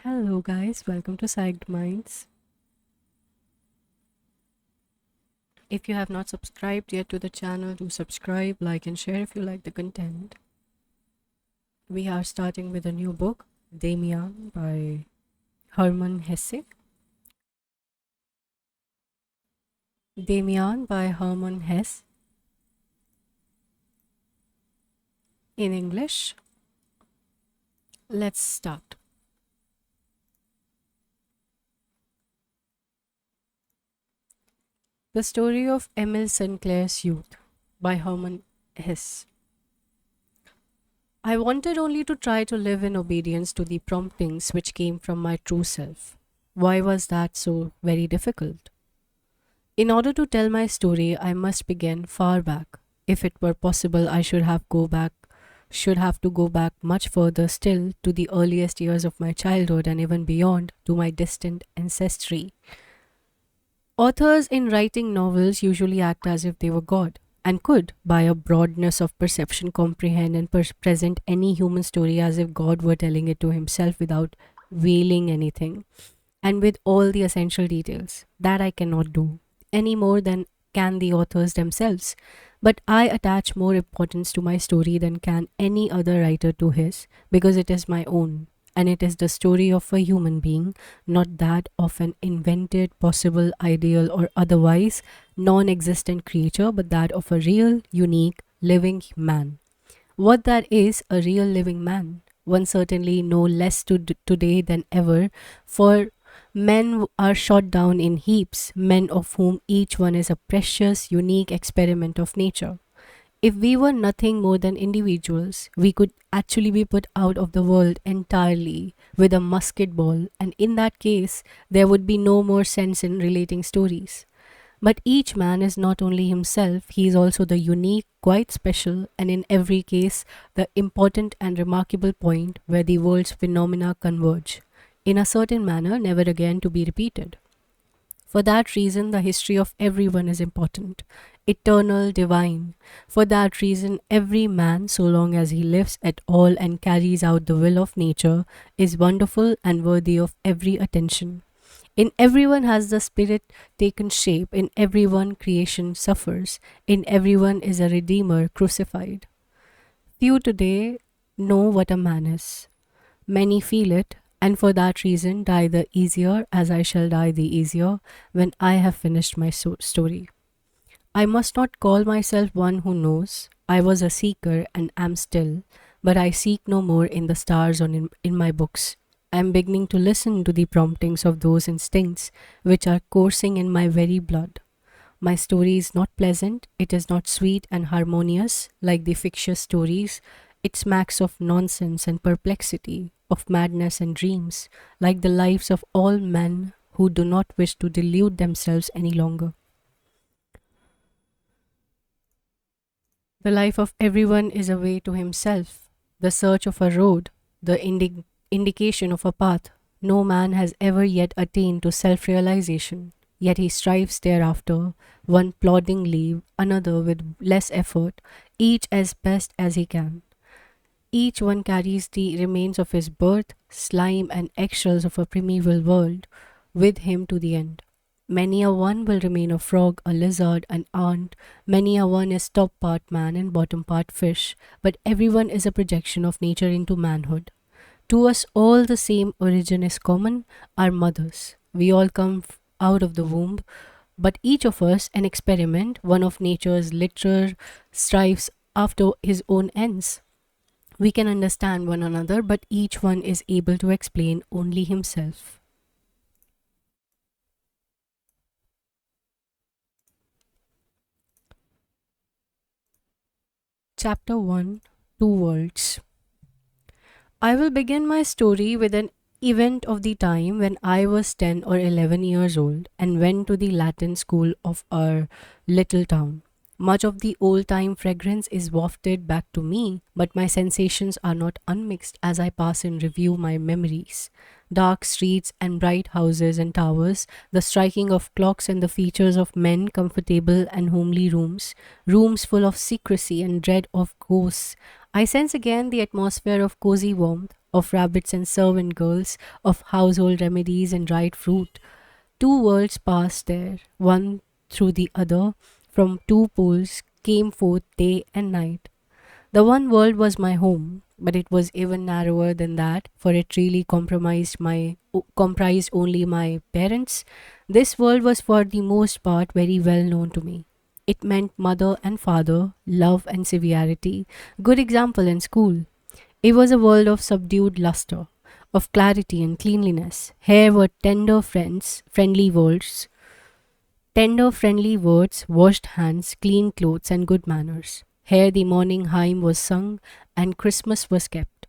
Hello, guys, welcome to Psyched Minds. If you have not subscribed yet to the channel, do subscribe, like, and share if you like the content. We are starting with a new book, Damian by Hermann Hesse. Damian by Hermann Hesse in English. Let's start. The Story of Emil Sinclair's Youth by Hermann Hesse. I wanted only to try to live in obedience to the promptings which came from my true self. Why was that so very difficult? In order to tell my story, I must begin far back. If it were possible, I should have to go back much further still to the earliest years of my childhood and even beyond to my distant ancestry. Authors in writing novels usually act as if they were God and could, by a broadness of perception, comprehend and present any human story as if God were telling it to himself without veiling anything and with all the essential details. That I cannot do, any more than can the authors themselves. But I attach more importance to my story than can any other writer to his, because it is my own, and it is the story of a human being, not that of an invented, possible, ideal, or otherwise non existent creature, but that of a real, unique, living man. What that is, a real living man. One certainly no less today than ever, for men are shot down in heaps, men of whom each one is a precious, unique experiment of nature. If we were nothing more than individuals, we could actually be put out of the world entirely with a musket ball, and in that case, there would be no more sense in relating stories. But each man is not only himself, he is also the unique, quite special, and in every case, the important and remarkable point where the world's phenomena converge, in a certain manner, never again to be repeated. For that reason, the history of everyone is important, eternal, divine. For that reason, every man, so long as he lives at all and carries out the will of nature, is wonderful and worthy of every attention. In everyone has the spirit taken shape, in everyone creation suffers, in everyone is a redeemer crucified. Few today know what a man is. Many feel it, and for that reason die the easier, as I shall die the easier when I have finished my story. I must not call myself one who knows. I was a seeker and am still, but I seek no more in the stars or in my books. I am beginning to listen to the promptings of those instincts which are coursing in my very blood. My story is not pleasant, it is not sweet and harmonious like the fictitious stories. It smacks of nonsense and perplexity, of madness and dreams, like the lives of all men who do not wish to delude themselves any longer. The life of everyone is a way to himself, the search of a road, the indication of a path. No man has ever yet attained to self realization, yet he strives thereafter, one ploddingly, another with less effort, each as best as he can. Each one carries the remains of his birth, slime, and eggshells of a primeval world with him to the end. Many a one will remain a frog, a lizard, an ant. Many a one is top part man and bottom part fish, but everyone is a projection of nature into manhood. To us all the same origin is common, our mothers. We all come out of the womb, but each of us an experiment, one of nature's literal strives after his own ends. We can understand one another, but each one is able to explain only himself. Chapter 1, Two Worlds. I will begin my story with an event of the time when I was 10 or 11 years old and went to the Latin school of our little town. Much of the old time fragrance is wafted back to me, but my sensations are not unmixed as I pass in review my memories. Dark streets and bright houses and towers, the striking of clocks and the features of men, comfortable and homely rooms, rooms full of secrecy and dread of ghosts. I sense again the atmosphere of cozy warmth. of rabbits and servant girls, of household remedies and dried fruit. Two worlds passed there, one through the other. From two poles came forth day and night. The one world was my home, but it was even narrower than that, for it really comprised only my parents. This world was for the most part very well known to me. It meant mother and father, love and severity, good example in school. It was a world of subdued luster, of clarity and cleanliness. Here were friendly words, washed hands, clean clothes, and good manners. Here the morning hymn was sung and Christmas was kept.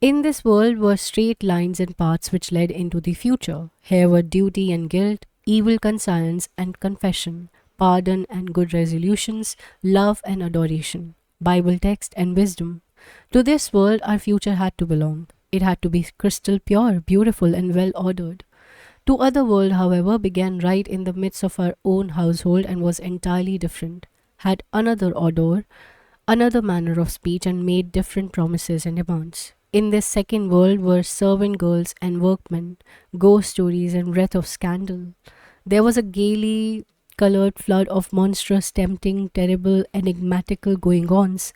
In this world were straight lines and paths which led into the future. Here were duty and guilt, evil conscience and confession, pardon and good resolutions, love and adoration, Bible text and wisdom. To this world our future had to belong. It had to be crystal pure, beautiful, and well ordered. To other world, however, began right in the midst of our own household and was entirely different, had another odor, another manner of speech, and made different promises and demands. In this second world were servant girls and workmen, ghost stories and breath of scandal. There was a gaily colored flood of monstrous, tempting, terrible, enigmatical going ons.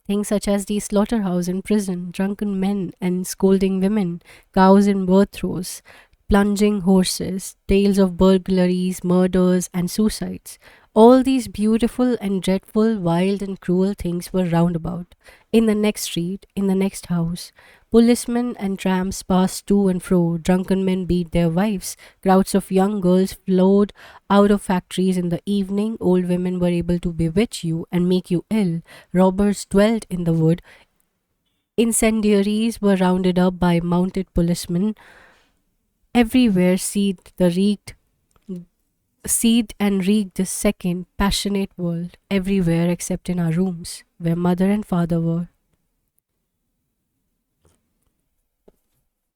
Things such as the slaughterhouse and prison, drunken men and scolding women, cows in birth throes, plunging horses, tales of burglaries, murders, and suicides. All these beautiful and dreadful, wild and cruel things were round about. In the next street, in the next house, policemen and tramps passed to and fro, drunken men beat their wives, crowds of young girls flowed out of factories in the evening, old women were able to bewitch you and make you ill, robbers dwelt in the wood, incendiaries were rounded up by mounted policemen. Everywhere seethed and reeked this second, passionate world, everywhere except in our rooms, where mother and father were.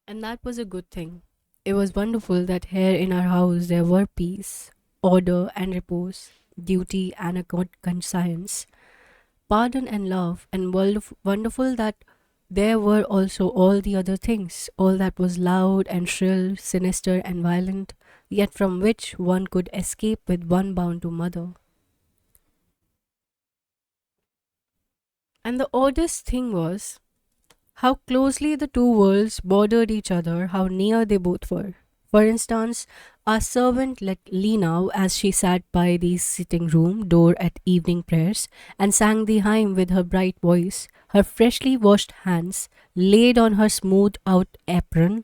And that was a good thing. It was wonderful that here in our house there were peace, order and repose, duty and a good conscience, pardon and love, and wonderful that there were also all the other things, all that was loud and shrill, sinister and violent, yet from which one could escape with one bound to mother. And the oddest thing was how closely the two worlds bordered each other, how near they both were. For instance, our servant let Lena, as she sat by the sitting room door at evening prayers, and sang the hymn with her bright voice, her freshly washed hands, laid on her smoothed out apron,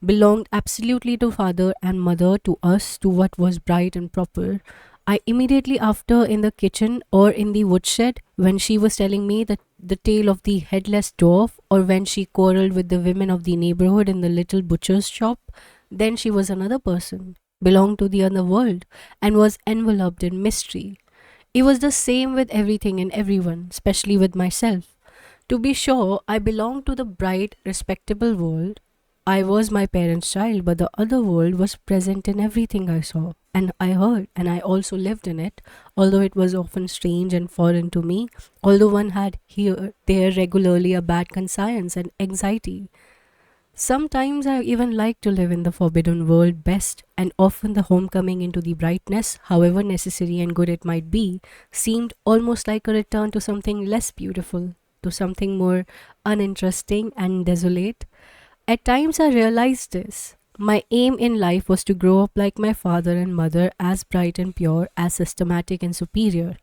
belonged absolutely to father and mother, to us, to what was bright and proper. I immediately after in the kitchen or in the woodshed when she was telling me the tale of the headless dwarf, or when she quarreled with the women of the neighborhood in the little butcher's shop, then she was another person, belonged to the other world, and was enveloped in mystery. It was the same with everything and everyone, especially with myself. To be sure, I belonged to the bright, respectable world. I was my parents' child, but the other world was present in everything I saw and I heard, and I also lived in it, although it was often strange and foreign to me, although one had here, there regularly a bad conscience and anxiety. Sometimes I even like to live in the forbidden world best, and often the homecoming into the brightness, however necessary and good it might be, seemed almost like a return to something less beautiful, to something more uninteresting and desolate. At times I realized this. My aim in life was to grow up like my father and mother, as bright and pure, as systematic and superior.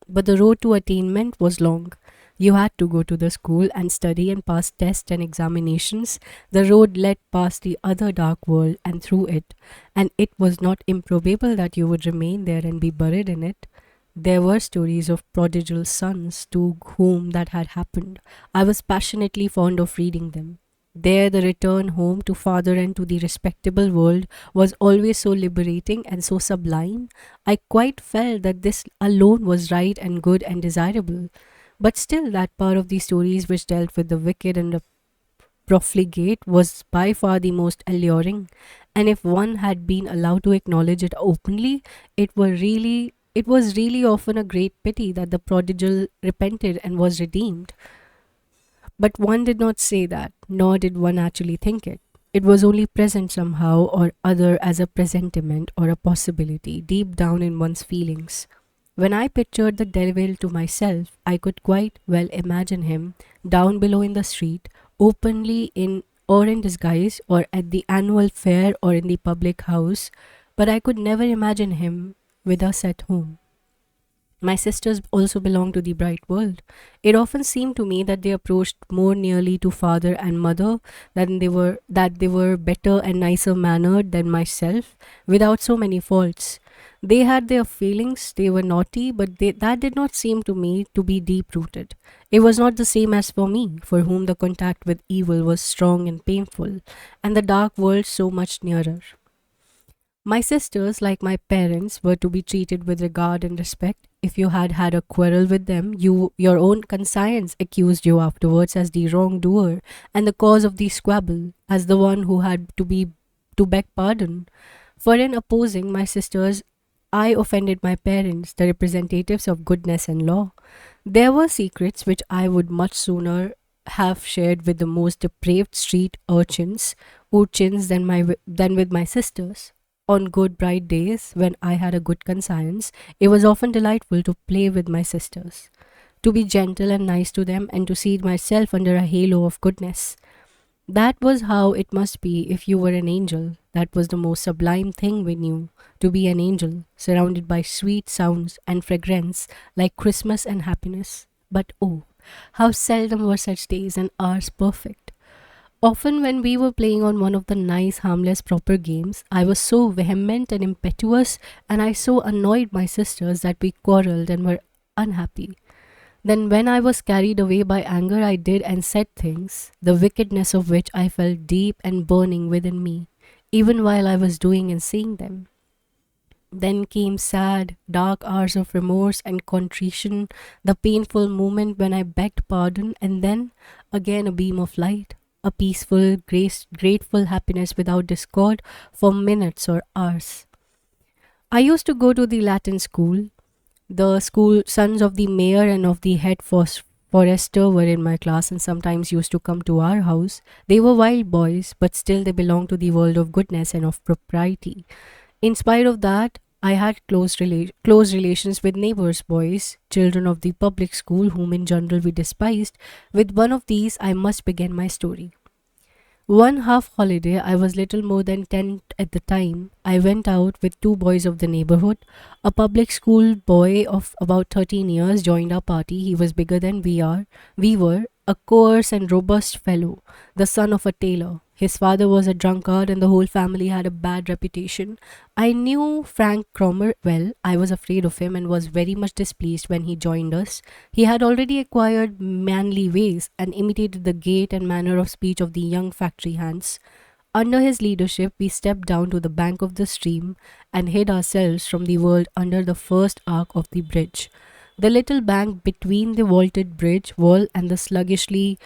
But the road to attainment was long. You had to go to the school and study and pass tests and examinations. The road led past the other dark world and through it, and it was not improbable that you would remain there and be buried in it. There were stories of prodigal sons to whom that had happened. I was passionately fond of reading them. There, the return home to father and to the respectable world was always so liberating and so sublime. I quite felt that this alone was right and good and desirable. But still, that part of the stories which dealt with the wicked and the profligate was by far the most alluring. And if one had been allowed to acknowledge it openly, it was really often a great pity that the prodigal repented and was redeemed. But one did not say that, nor did one actually think it. It was only present somehow or other as a presentiment or a possibility deep down in one's feelings. When I pictured the devil to myself, I could quite well imagine him down below in the street, openly in or in disguise, or at the annual fair or in the public house, but I could never imagine him with us at home. My sisters also belonged to the bright world. It often seemed to me that they approached more nearly to father and mother than they were better and nicer mannered than myself, without so many faults. They had their feelings, they were naughty, but that did not seem to me to be deep rooted. It was not the same as for me, for whom the contact with evil was strong and painful, and the dark world so much nearer. My sisters, like my parents, were to be treated with regard and respect. If you had had a quarrel with them, your own conscience accused you afterwards as the wrongdoer and the cause of the squabble, as the one who had to beg pardon. For in opposing my sisters, I offended my parents, the representatives of goodness and law. There were secrets which I would much sooner have shared with the most depraved street urchins than with my sisters. On good bright days, when I had a good conscience, it was often delightful to play with my sisters, to be gentle and nice to them, and to see myself under a halo of goodness. That was how it must be if you were an angel. That was the most sublime thing we knew, to be an angel, surrounded by sweet sounds and fragrance like Christmas and happiness. But oh, how seldom were such days and hours perfect. Often, when we were playing on one of the nice, harmless, proper games, I was so vehement and impetuous, and I so annoyed my sisters that we quarreled and were unhappy. Then, when I was carried away by anger, I did and said things, the wickedness of which I felt deep and burning within me, even while I was doing and saying them. Then came sad, dark hours of remorse and contrition, the painful moment when I begged pardon, and then again a beam of light, a peaceful, grateful happiness without discord for minutes or hours. I used to go to the Latin school. The school sons of the mayor and of the head forester were in my class and sometimes used to come to our house. They were wild boys, but still they belonged to the world of goodness and of propriety. In spite of that, I had close relations with neighbors' boys, children of the public school, whom in general we despised. With one of these, I must begin my story. One half holiday, I was little more than 10 at the time. I went out with two boys of the neighborhood. A public school boy of about 13 years joined our party. He was bigger than We were a coarse and robust fellow, the son of a tailor. His father was a drunkard and the whole family had a bad reputation. I knew Frank Cromer well. I was afraid of him and was very much displeased when he joined us. He had already acquired manly ways and imitated the gait and manner of speech of the young factory hands. Under his leadership, we stepped down to the bank of the stream and hid ourselves from the world under the first arc of the bridge. The little bank between the vaulted bridge wall and the sluggishly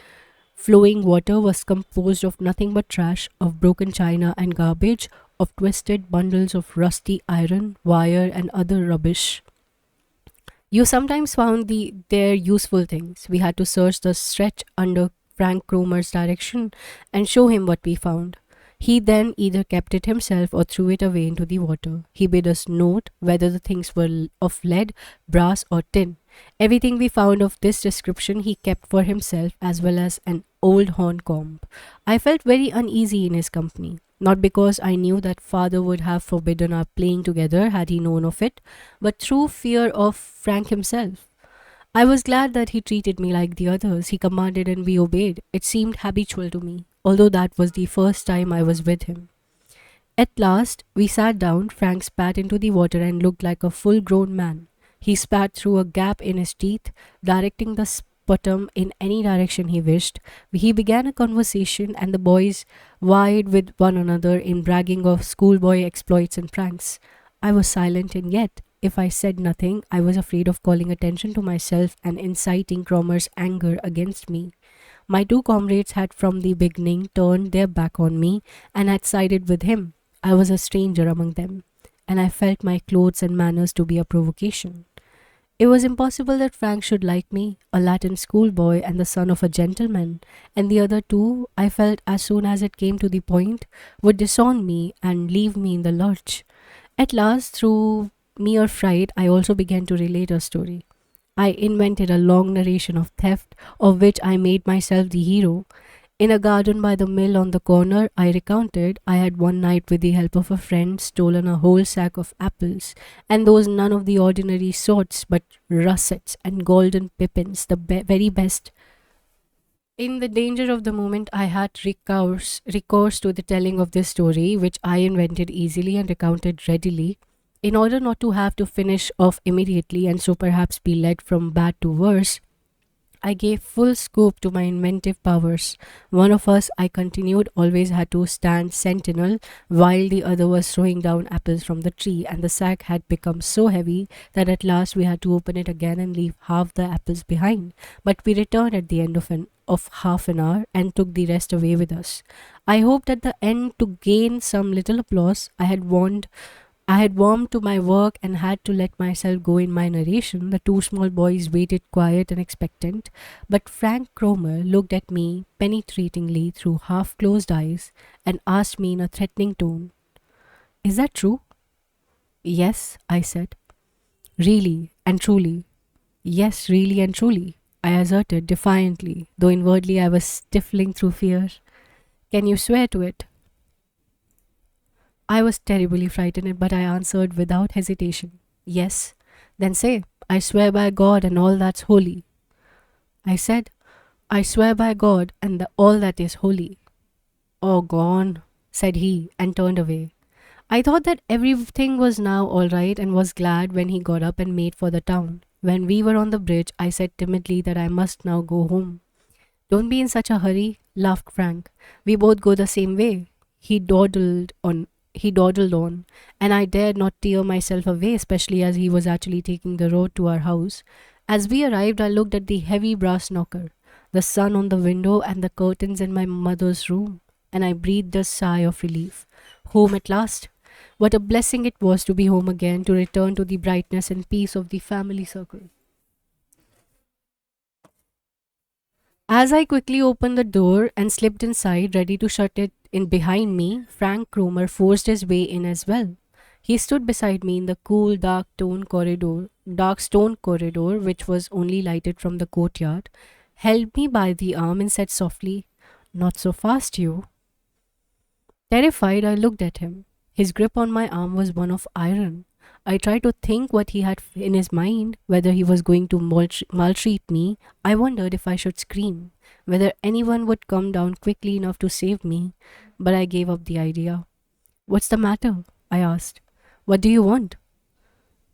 flowing water was composed of nothing but trash, of broken china and garbage, of twisted bundles of rusty iron, wire, and other rubbish. You sometimes found their useful things. We had to search the stretch under Frank Cromer's direction and show him what we found. He then either kept it himself or threw it away into the water. He bid us note whether the things were of lead, brass, or tin. Everything we found of this description he kept for himself as well as an old horn comb. I felt very uneasy in his company, not because I knew that father would have forbidden our playing together had he known of it, but through fear of Frank himself. I was glad that he treated me like the others. He commanded and we obeyed. It seemed habitual to me, although that was the first time I was with him. At last, we sat down. Frank spat into the water and looked like a full grown man. He spat through a gap in his teeth, directing the sputum in any direction he wished. He began a conversation, and the boys vied with one another in bragging of schoolboy exploits and pranks. I was silent, and yet, if I said nothing, I was afraid of calling attention to myself and inciting Cromer's anger against me. My two comrades had from the beginning turned their back on me and had sided with him. I was a stranger among them, and I felt my clothes and manners to be a provocation. It was impossible that Frank should like me, a Latin schoolboy and the son of a gentleman, and the other two, I felt as soon as it came to the point, would disown me and leave me in the lurch. At last, through mere fright, I also began to relate a story. I invented a long narration of theft, of which I made myself the hero. In a garden by the mill on the corner, I recounted, I had one night, with the help of a friend, stolen a whole sack of apples, and those none of the ordinary sorts, but russets and golden pippins, the very best. In the danger of the moment, I had recourse to the telling of this story, which I invented easily and recounted readily, in order not to have to finish off immediately and so perhaps be led from bad to worse. I gave full scope to my inventive powers. One of us, I continued, always had to stand sentinel while the other was throwing down apples from the tree, and the sack had become so heavy that at last we had to open it again and leave half the apples behind. But we returned at the end of half an hour and took the rest away with us. I hoped at the end to gain some little applause. I had warmed to my work and had to let myself go in my narration. The two small boys waited quiet and expectant, but Frank Cromer looked at me penetratingly through half closed eyes and asked me in a threatening tone, "Is that true?" "Yes," I said. "Really and truly?" "Yes, really and truly," I asserted defiantly, though inwardly I was stifling through fear. "Can you swear to it?" I was terribly frightened, but I answered without hesitation, "Yes." "Then say, 'I swear by God and all that's holy.'" I said, "I swear by God and all that is holy." "Oh, gone," said he, and turned away. I thought that everything was now all right and was glad when he got up and made for the town. When we were on the bridge, I said timidly that I must now go home. "Don't be in such a hurry," laughed Frank. "We both go the same way." He dawdled on, and I dared not tear myself away, especially as he was actually taking the road to our house. As we arrived, I looked at the heavy brass knocker, the sun on the window, and the curtains in my mother's room, and I breathed a sigh of relief. Home at last! What a blessing it was to be home again, to return to the brightness and peace of the family circle. As I quickly opened the door and slipped inside, ready to shut it in behind me, Frank Cromer forced his way in as well. He stood beside me in the cool, dark stone corridor, which was only lighted from the courtyard, held me by the arm and said softly, "Not so fast, you." Terrified, I looked at him. His grip on my arm was one of iron. I tried to think what he had in his mind, whether he was going to maltreat me. I wondered if I should scream, whether anyone would come down quickly enough to save me, but I gave up the idea. "What's the matter?" I asked. "What do you want?"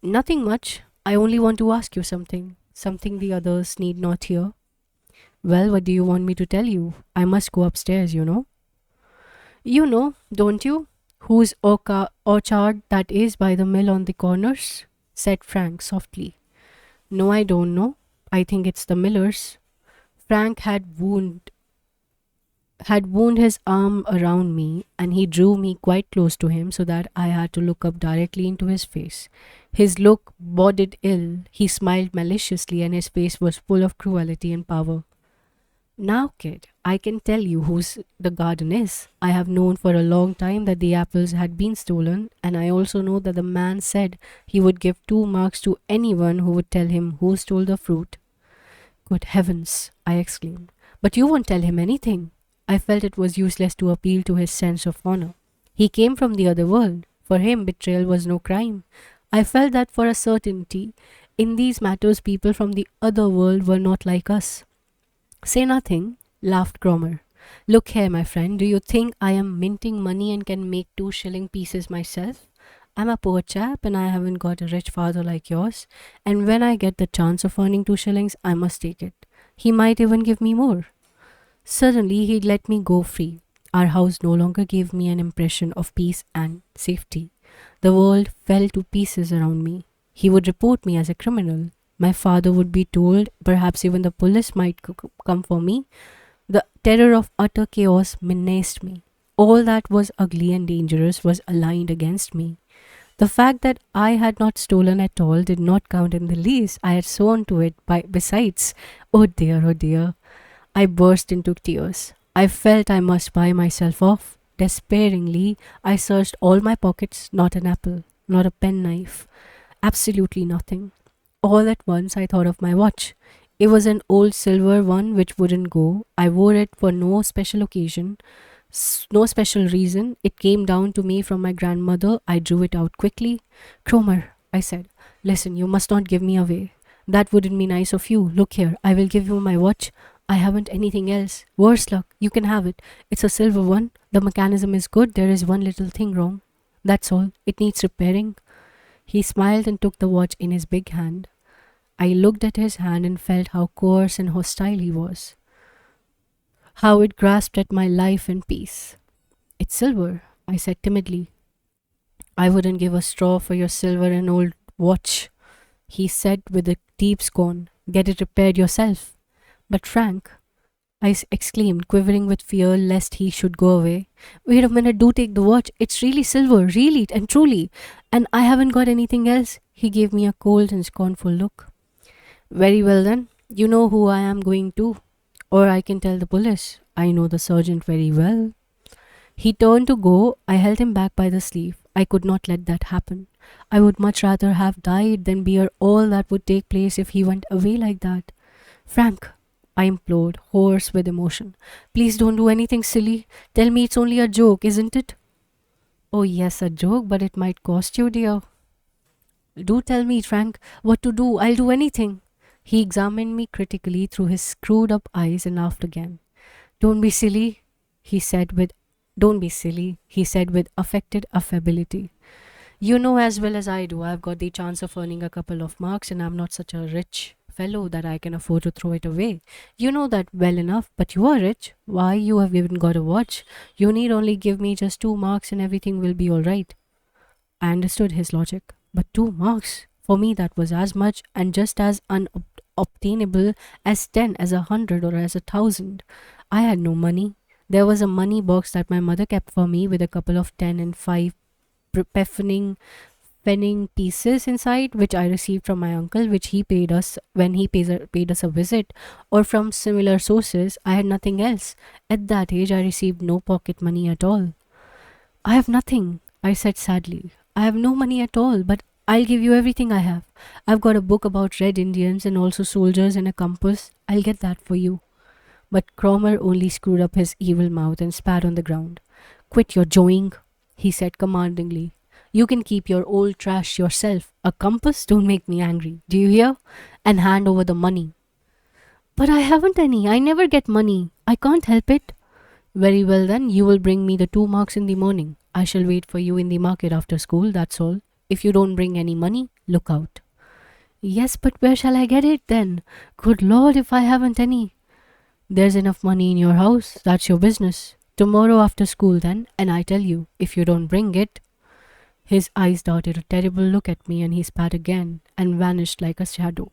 "Nothing much. I only want to ask you something. Something the others need not hear." "Well, what do you want me to tell you? I must go upstairs, you know." "You know, don't you, whose orchard that is by the mill on the corners?" said Frank softly. "No, I don't know. I think it's the miller's." Frank had wound his arm around me, and he drew me quite close to him so that I had to look up directly into his face. His look boded ill. He smiled maliciously, and his face was full of cruelty and power. "Now, kid, I can tell you whose the garden is. I have known for a long time that the apples had been stolen, and I also know that the man said he would give 2 marks to anyone who would tell him who stole the fruit." "Good heavens!" I exclaimed. "But you won't tell him anything." I felt it was useless to appeal to his sense of honor. He came from the other world. For him, betrayal was no crime. I felt that for a certainty. In these matters, people from the other world were not like us. "Say nothing," laughed Cromer. "Look here, my friend, do you think I am minting money and can make 2 shilling pieces myself? I'm a poor chap and I haven't got a rich father like yours, and when I get the chance of earning 2 shillings, I must take it. He might even give me more." Suddenly, he let me go free. Our house no longer gave me an impression of peace and safety. The world fell to pieces around me. He would report me as a criminal. My father would be told, perhaps even the police might come for me. The terror of utter chaos menaced me. All that was ugly and dangerous was aligned against me. The fact that I had not stolen at all did not count in the least. I had sworn to it besides. Oh dear. I burst into tears. I felt I must buy myself off. Despairingly, I searched all my pockets, not an apple, not a penknife, absolutely nothing. All at once, I thought of my watch. It was an old silver one which wouldn't go. I wore it for no special occasion, no special reason. It came down to me from my grandmother. I drew it out quickly. Cromer, I said, listen, you must not give me away. That wouldn't be nice of you. Look here, I will give you my watch. I haven't anything else. Worse luck, you can have it. It's a silver one. The mechanism is good. There is one little thing wrong. That's all. It needs repairing. He smiled and took the watch in his big hand. I looked at his hand and felt how coarse and hostile he was, how it grasped at my life and peace. It's silver, I said timidly. I wouldn't give a straw for your silver and old watch, he said with a deep scorn. Get it repaired yourself. But Frank, exclaimed, quivering with fear lest he should go away. Wait a minute, do take the watch. It's really silver, really and truly. And I haven't got anything else. He gave me a cold and scornful look. Very well then, you know who I am going to. Or I can tell the police. I know the sergeant very well. He turned to go. I held him back by the sleeve. I could not let that happen. I would much rather have died than bear all that would take place if he went away like that. Frank, I implored, hoarse with emotion. Please don't do anything silly. Tell me it's only a joke, isn't it? Oh, yes, a joke, but it might cost you, dear. Do tell me, Frank, what to do. I'll do anything. He examined me critically through his screwed up eyes and laughed again. Don't be silly, he said with Don't be silly, he said with affected affability. You know as well as I do, I've got the chance of earning a couple of marks and I'm not such a rich fellow that I can afford to throw it away. You know that well enough, but you are rich. Why, you have even got a watch. You need only give me just 2 marks and everything will be all right. I understood his logic. But 2 marks? For me, that was as much and just as unobtainable as 10, as 100, or as 1,000. I had no money. There was a money box that my mother kept for me with a couple of 10 and 5 pfennig pieces inside, which I received from my uncle, which he paid us when he paid us a visit, or from similar sources. I had nothing else. At that age, I received no pocket money at all. I have nothing, I said sadly. I have no money at all, but I'll give you everything I have. I've got a book about Red Indians and also soldiers and a compass. I'll get that for you. But Cromer only screwed up his evil mouth and spat on the ground. Quit your jawing, he said commandingly. You can keep your old trash yourself. A compass? Don't make me angry. Do you hear? And hand over the money. But I haven't any. I never get money. I can't help it. Very well then, you will bring me the 2 marks in the morning. I shall wait for you in the market after school, that's all. If you don't bring any money, look out. Yes, but where shall I get it then? Good Lord, if I haven't any. There's enough money in your house. That's your business. Tomorrow after school then, and I tell you, if you don't bring it. His eyes darted a terrible look at me and he spat again and vanished like a shadow.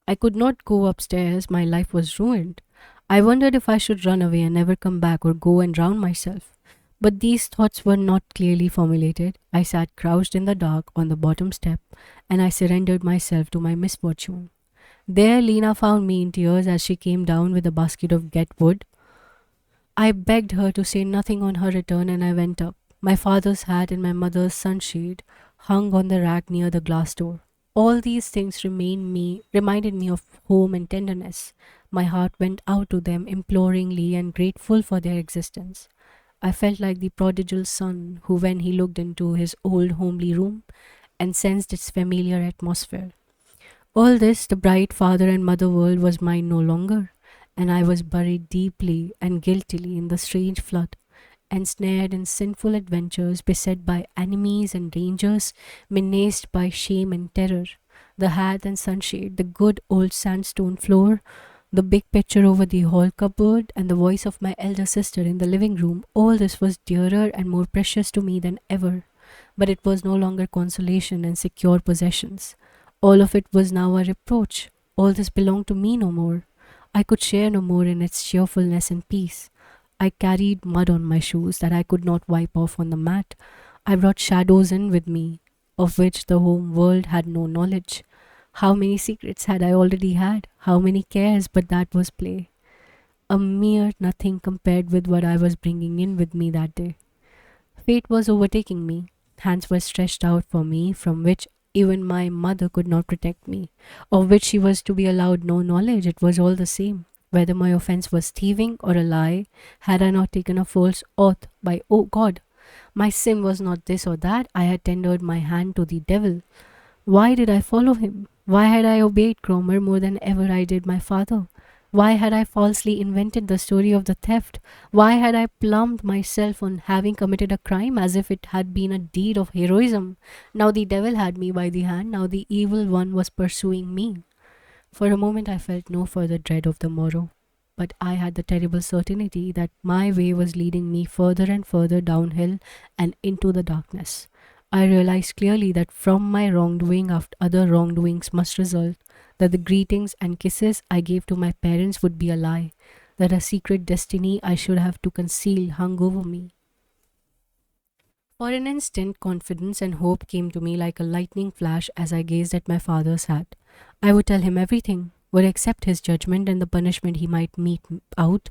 I could not go upstairs. My life was ruined. I wondered if I should run away and never come back or go and drown myself. But these thoughts were not clearly formulated. I sat crouched in the dark on the bottom step and I surrendered myself to my misfortune. There Lena found me in tears as she came down with a basket of get wood. I begged her to say nothing on her return and I went up. My father's hat and my mother's sunshade hung on the rack near the glass door. All these things reminded me of home and tenderness. My heart went out to them imploringly and grateful for their existence. I felt like the prodigal son who, when he looked into his old homely room and sensed its familiar atmosphere. All this, the bright father and mother world, was mine no longer, and I was buried deeply and guiltily in the strange flood, ensnared in sinful adventures, beset by enemies and dangers, menaced by shame and terror. The hat and sunshade, the good old sandstone floor, the big picture over the hall cupboard, and the voice of my elder sister in the living room, all this was dearer and more precious to me than ever. But it was no longer consolation and secure possessions. All of it was now a reproach. All this belonged to me no more. I could share no more in its cheerfulness and peace. I carried mud on my shoes that I could not wipe off on the mat. I brought shadows in with me, of which the home world had no knowledge. How many secrets had I already had? How many cares? But that was play. A mere nothing compared with what I was bringing in with me that day. Fate was overtaking me. Hands were stretched out for me, from which even my mother could not protect me, of which she was to be allowed no knowledge. It was all the same. Whether my offense was thieving or a lie, had I not taken a false oath by, oh God, my sin was not this or that, I had tendered my hand to the devil. Why did I follow him? Why had I obeyed Cromer more than ever I did my father? Why had I falsely invented the story of the theft? Why had I plumed myself on having committed a crime as if it had been a deed of heroism? Now the devil had me by the hand, now the evil one was pursuing me. For a moment I felt no further dread of the morrow, but I had the terrible certainty that my way was leading me further and further downhill and into the darkness. I realized clearly that from my wrongdoing after other wrongdoings must result, that the greetings and kisses I gave to my parents would be a lie, that a secret destiny I should have to conceal hung over me. For an instant, confidence and hope came to me like a lightning flash as I gazed at my father's hat. I would tell him everything, would accept his judgment and the punishment he might mete out.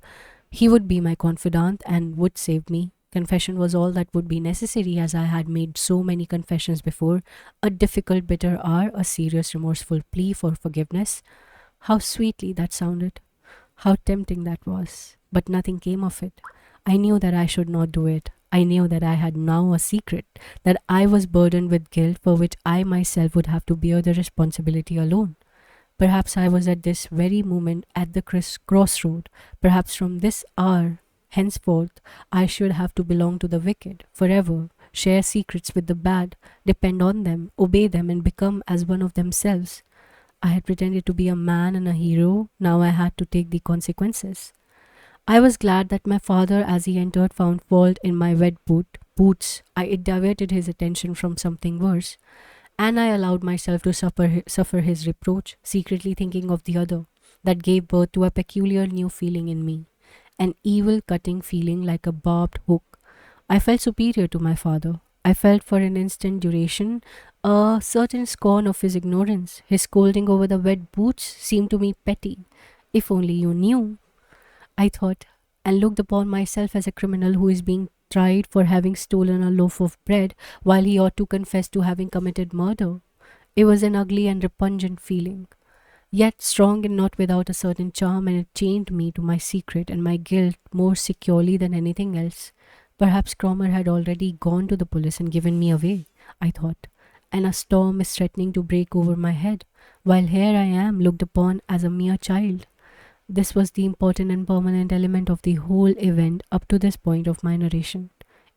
He would be my confidant and would save me. Confession was all that would be necessary, as I had made so many confessions before, a difficult, bitter hour, a serious, remorseful plea for forgiveness. How sweetly that sounded! How tempting that was! But nothing came of it. I knew that I should not do it. I knew that I had now a secret, that I was burdened with guilt for which I myself would have to bear the responsibility alone. Perhaps I was at this very moment at the crossroad. Perhaps from this hour henceforth I should have to belong to the wicked forever, share secrets with the bad, depend on them, obey them, and become as one of themselves. I had pretended to be a man and a hero. Now I had to take the consequences. I was glad that my father, as he entered, found fault in my boots. It diverted his attention from something worse, and I allowed myself to suffer his reproach, secretly thinking of the other. That gave birth to a peculiar new feeling in me, an evil cutting feeling like a barbed hook. I felt superior to my father. I felt for an instant duration a certain scorn of his ignorance. His scolding over the wet boots seemed to me petty. If only you knew, I thought, and looked upon myself as a criminal who is being tried for having stolen a loaf of bread while he ought to confess to having committed murder. It was an ugly and repugnant feeling, yet strong and not without a certain charm, and it chained me to my secret and my guilt more securely than anything else. Perhaps Cromer had already gone to the police and given me away, I thought, and a storm is threatening to break over my head, while here I am looked upon as a mere child. This was the important and permanent element of the whole event up to this point of my narration.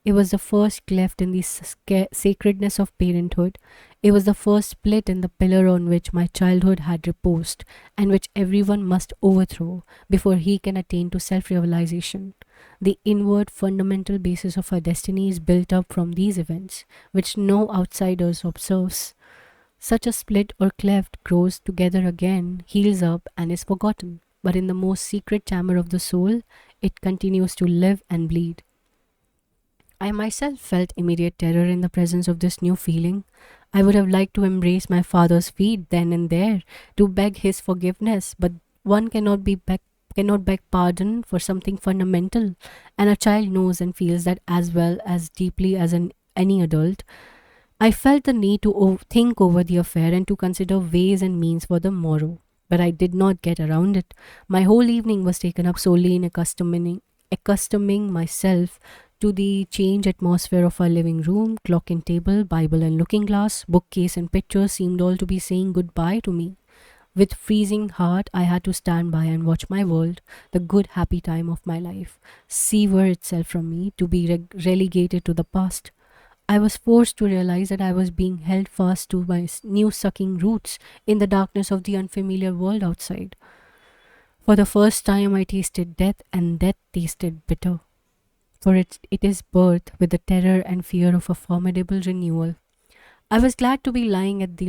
It was the first cleft in the sacredness of parenthood. It was the first split in the pillar on which my childhood had reposed, and which everyone must overthrow before he can attain to self realization. The inward fundamental basis of our destiny is built up from these events, which no outsiders observes. Such a split or cleft grows together again, heals up, and is forgotten. But in the most secret chamber of the soul, it continues to live and bleed. I myself felt immediate terror in the presence of this new feeling. I would have liked to embrace my father's feet then and there, to beg his forgiveness, but one cannot beg pardon for something fundamental, and a child knows and feels that as well as deeply as any adult. I felt the need to think over the affair and to consider ways and means for the morrow, but I did not get around it. My whole evening was taken up solely in accustoming myself to the changed atmosphere of our living room. Clock and table, Bible and looking glass, bookcase and pictures seemed all to be saying goodbye to me. With freezing heart, I had to stand by and watch my world, the good happy time of my life, sever itself from me to be relegated to the past. I was forced to realize that I was being held fast to my new sucking roots in the darkness of the unfamiliar world outside. For the first time, I tasted death, and death tasted bitter. For it is birth with the terror and fear of a formidable renewal. I was glad to be lying at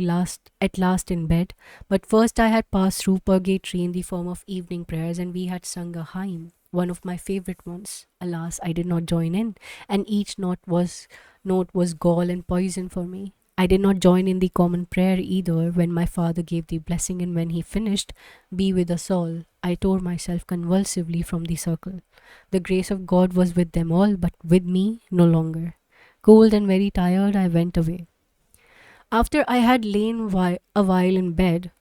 last in bed, but first I had passed through purgatory in the form of evening prayers, and we had sung a hymn, one of my favorite ones. Alas, I did not join in, and each note was note was gall and poison for me. I did not join in the common prayer either when my father gave the blessing, and when he finished, "Be with us all," I tore myself convulsively from the circle. The grace of God was with them all, but with me no longer. Cold and very tired, I went away. After I had lain a while in bed,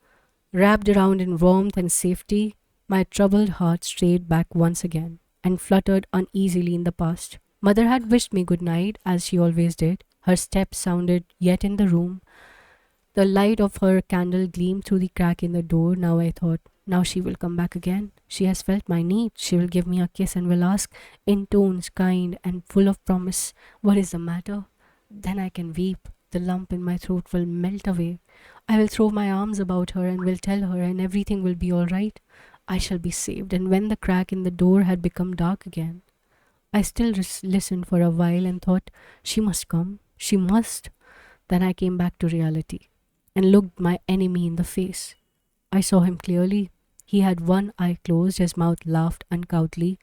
wrapped around in warmth and safety, my troubled heart strayed back once again and fluttered uneasily in the past. Mother had wished me good night, as she always did. Her steps sounded yet in the room. The light of her candle gleamed through the crack in the door. Now I thought, now she will come back again. She has felt my need. She will give me a kiss and will ask, in tones kind and full of promise, "What is the matter?" Then I can weep. The lump in my throat will melt away. I will throw my arms about her and will tell her, and everything will be all right. I shall be saved. And when the crack in the door had become dark again, I still listened for a while and thought, she must come. She must. Then I came back to reality and looked my enemy in the face. I saw him clearly. He had one eye closed, his mouth laughed uncouthly.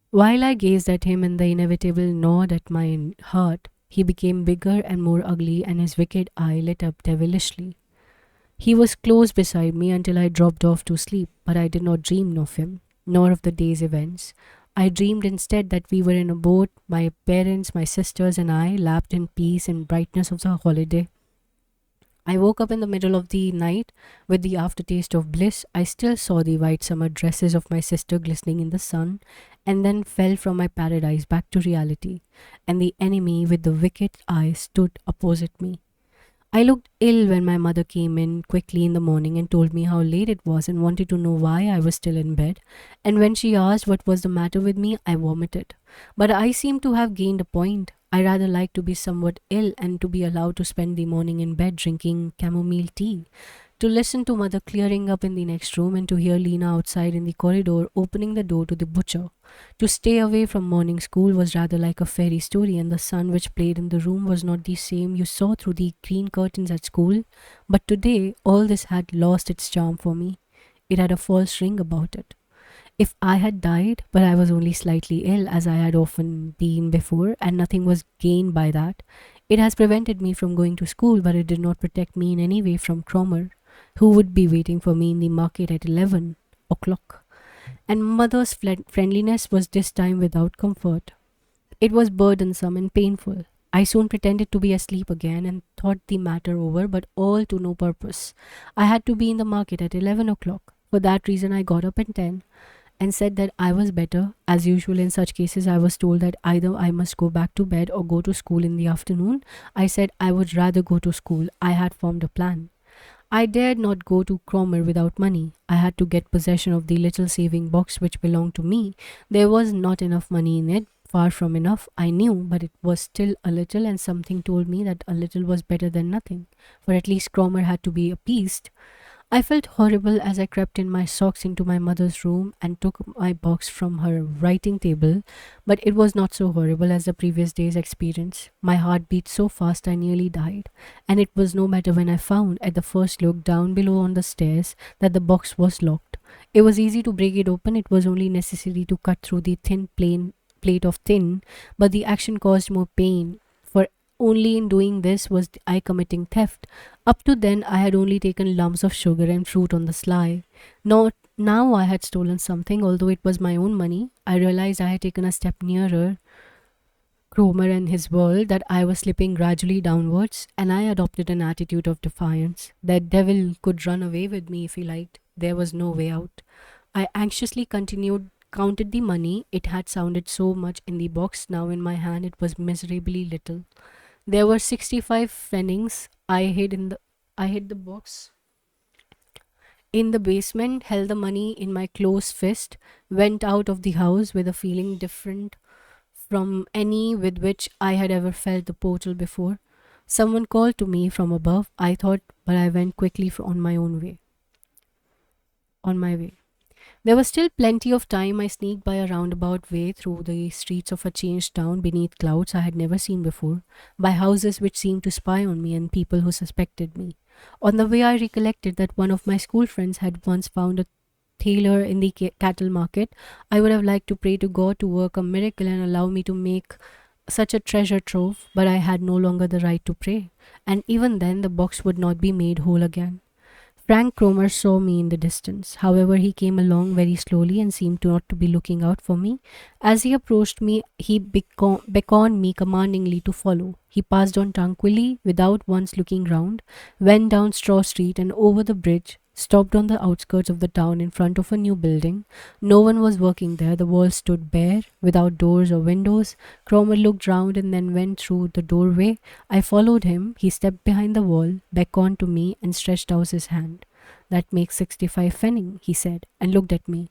While I gazed at him in the inevitable nod at my heart, he became bigger and more ugly, and his wicked eye lit up devilishly. He was close beside me until I dropped off to sleep, but I did not dream of him, nor of the day's events. I dreamed instead that we were in a boat, my parents, my sisters, and I, lapped in peace and brightness of the holiday. I woke up in the middle of the night with the aftertaste of bliss. I still saw the white summer dresses of my sister glistening in the sun, and then fell from my paradise back to reality, and the enemy with the wicked eye stood opposite me. I looked ill when my mother came in quickly in the morning and told me how late it was and wanted to know why I was still in bed. And when she asked what was the matter with me, I vomited. But I seemed to have gained a point. I rather liked to be somewhat ill and to be allowed to spend the morning in bed drinking chamomile tea, to listen to mother clearing up in the next room, and to hear Lena outside in the corridor opening the door to the butcher. To stay away from morning school was rather like a fairy story, and the sun which played in the room was not the same you saw through the green curtains at school. But today all this had lost its charm for me. It had a false ring about it. If I had died, but I was only slightly ill, as I had often been before, and nothing was gained by that, it has prevented me from going to school, but it did not protect me in any way from Cromer, who would be waiting for me in the market at 11 o'clock. And mother's friendliness was this time without comfort. It was burdensome and painful. I soon pretended to be asleep again and thought the matter over, but all to no purpose. I had to be in the market at 11 o'clock. For that reason, I got up at 10 and said that I was better. As usual in such cases, I was told that either I must go back to bed or go to school in the afternoon. I said I would rather go to school. I had formed a plan. I dared not go to Cromer without money. I had to get possession of the little saving box which belonged to me. There was not enough money in it, far from enough, I knew, but it was still a little, and something told me that a little was better than nothing, for at least Cromer had to be appeased. I felt horrible as I crept in my socks into my mother's room and took my box from her writing table, but it was not so horrible as the previous day's experience. My heart beat so fast I nearly died, and it was no matter when I found, at the first look down below on the stairs, that the box was locked. It was easy to break it open. It was only necessary to cut through the thin plain plate of tin, but the action caused more pain, for only in doing this was I committing theft. Up to then, I had only taken lumps of sugar and fruit on the sly. Now I had stolen something, although it was my own money. I realized I had taken a step nearer Cromer and his world, that I was slipping gradually downwards, and I adopted an attitude of defiance. That devil could run away with me if he liked. There was no way out. I anxiously counted the money. It had sounded so much in the box. Now in my hand it was miserably little. There were 65 pfennigs. I hid the box in the basement, held the money in my closed fist, went out of the house with a feeling different from any with which I had ever felt the portal before. Someone called to me from above, I thought, but I went quickly on my way. There was still plenty of time. I sneaked by a roundabout way through the streets of a changed town, beneath clouds I had never seen before, by houses which seemed to spy on me, and people who suspected me. On the way, I recollected that one of my school friends had once found a tailor in the cattle market. I would have liked to pray to God to work a miracle and allow me to make such a treasure trove, but I had no longer the right to pray, and even then the box would not be made whole again. Frank Cromer saw me in the distance. However, he came along very slowly and seemed to not to be looking out for me. As he approached me, he beckoned me commandingly to follow. He passed on tranquilly, without once looking round, went down Straw Street and over the bridge, stopped on the outskirts of the town in front of a new building. No one was working there. The walls stood bare, without doors or windows. Cromer looked round and then went through the doorway. I followed him. He stepped behind the wall, beckoned to me, and stretched out his hand. That makes 65 pfennig, he said, and looked at me.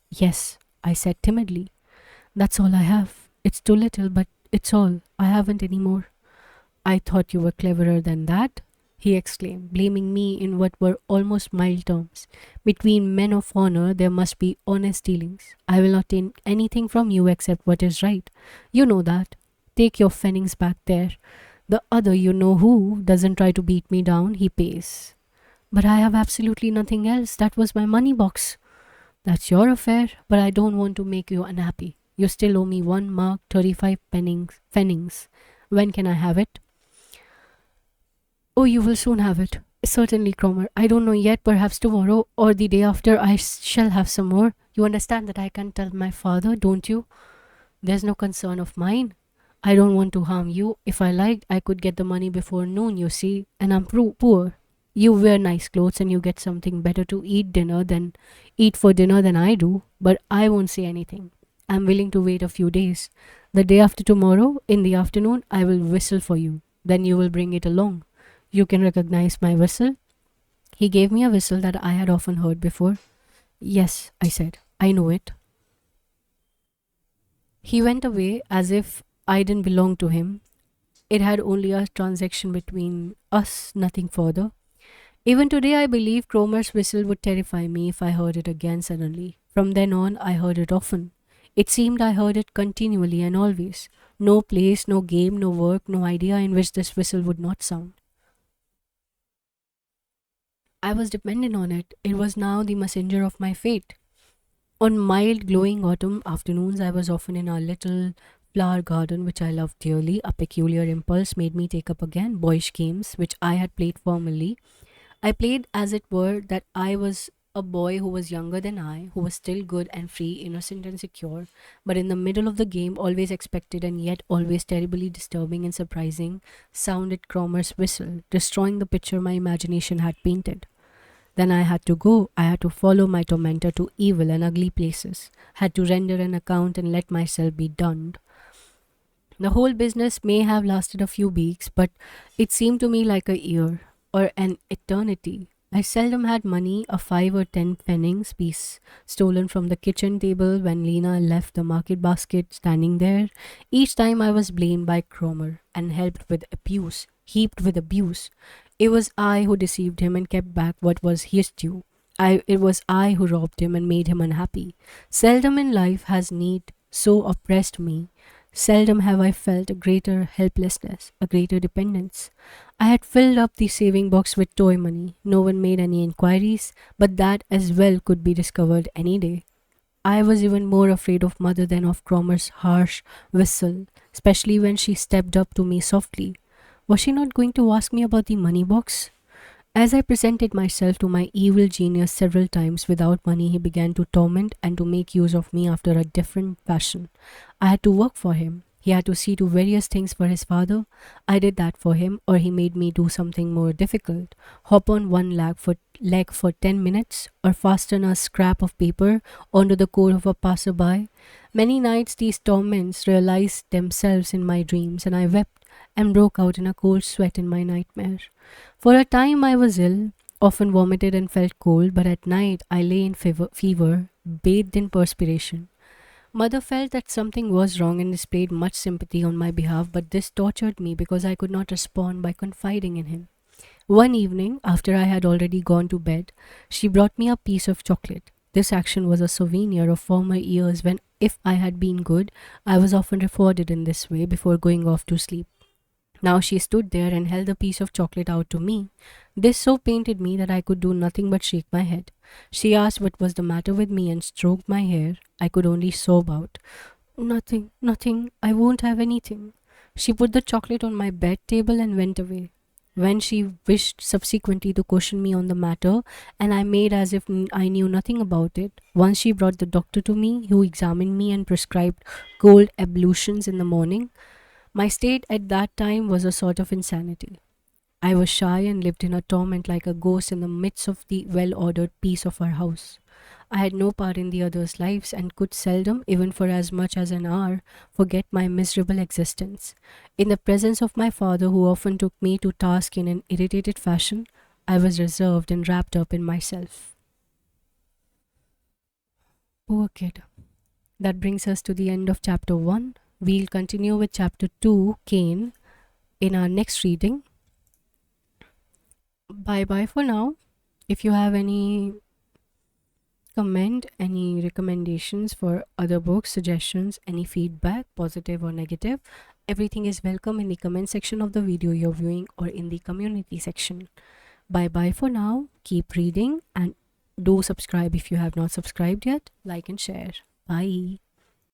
Yes, I said timidly. That's all I have. It's too little, but it's all. I haven't any more. I thought you were cleverer than that, he exclaimed, blaming me in what were almost mild terms. Between men of honor there must be honest dealings. I will not take anything from you except what is right. You know that. Take your pfennigs back there. The other you know who doesn't try to beat me down, he pays. But I have absolutely nothing else. That was my money box. That's your affair, but I don't want to make you unhappy. You still owe me 1 mark 35 pfennigs. When can I have it? Oh, you will soon have it. Certainly, Cromer. I don't know yet. Perhaps tomorrow or the day after I shall have some more. You understand that I can't tell my father, don't you? There's no concern of mine. I don't want to harm you. If I liked, I could get the money before noon, you see, and I'm poor. You wear nice clothes and you get something better to eat for dinner than I do, but I won't say anything. I'm willing to wait a few days. The day after tomorrow, in the afternoon, I will whistle for you. Then you will bring it along. You can recognize my whistle? He gave me a whistle that I had often heard before. Yes, I said, I know it. He went away as if I didn't belong to him. It had only a transaction between us, nothing further. Even today, I believe Cromer's whistle would terrify me if I heard it again suddenly. From then on, I heard it often. It seemed I heard it continually and always. No place, no game, no work, no idea in which this whistle would not sound. I was dependent on it. It was now the messenger of my fate. On mild, glowing autumn afternoons, I was often in our little flower garden, which I loved dearly. A peculiar impulse made me take up again boyish games, which I had played formerly. I played as it were that I was a boy who was younger than I, who was still good and free, innocent and secure, but in the middle of the game, always expected and yet always terribly disturbing and surprising, sounded Cromer's whistle, destroying the picture my imagination had painted. Then I had to go. I had to follow my tormentor to evil and ugly places, had to render an account and let myself be dunned. The whole business may have lasted a few weeks, but it seemed to me like a year or an eternity. I seldom had money, a 5 or 10 pfennigs piece stolen from the kitchen table when Lena left the market basket standing there. Each time I was blamed by Cromer and helped with abuse, heaped with abuse. It was I who deceived him and kept back what was his due. It was I who robbed him and made him unhappy. Seldom in life has need so oppressed me. Seldom have I felt a greater helplessness, a greater dependence. I had filled up the saving box with toy money. No one made any inquiries, but that as well could be discovered any day. I was even more afraid of mother than of Cromer's harsh whistle, especially when she stepped up to me softly. Was she not going to ask me about the money box? As I presented myself to my evil genius several times without money, he began to torment and to make use of me after a different fashion. I had to work for him. He had to see to various things for his father. I did that for him, or he made me do something more difficult. Hop on one leg for 10 minutes, or fasten a scrap of paper onto the coat of a passerby. Many nights these torments realized themselves in my dreams, and I wept and broke out in a cold sweat in my nightmare. For a time I was ill, often vomited and felt cold, but at night I lay in fever, bathed in perspiration. Mother felt that something was wrong and displayed much sympathy on my behalf, but this tortured me because I could not respond by confiding in him. One evening, after I had already gone to bed, she brought me a piece of chocolate. This action was a souvenir of former years when, if I had been good, I was often rewarded in this way before going off to sleep. Now she stood there and held the piece of chocolate out to me. This so pained me that I could do nothing but shake my head. She asked what was the matter with me and stroked my hair. I could only sob out, Nothing, nothing, I won't have anything. She put the chocolate on my bed table and went away. When she wished subsequently to question me on the matter, and I made as if I knew nothing about it. Once she brought the doctor to me, who examined me and prescribed cold ablutions in the morning. My state at that time was a sort of insanity. I was shy and lived in a torment like a ghost in the midst of the well ordered peace of our house. I had no part in the others' lives and could seldom, even for as much as an hour, forget my miserable existence. In the presence of my father, who often took me to task in an irritated fashion, I was reserved and wrapped up in myself. Poor kid. That brings us to the end of chapter 1. We'll continue with chapter 2, Cain, in our next reading. Bye bye for now. If you have any comment, any recommendations for other books, suggestions, any feedback, positive or negative, everything is welcome in the comment section of the video you're viewing or in the community section. Bye bye for now. Keep reading and do subscribe if you have not subscribed yet. Like and share. Bye.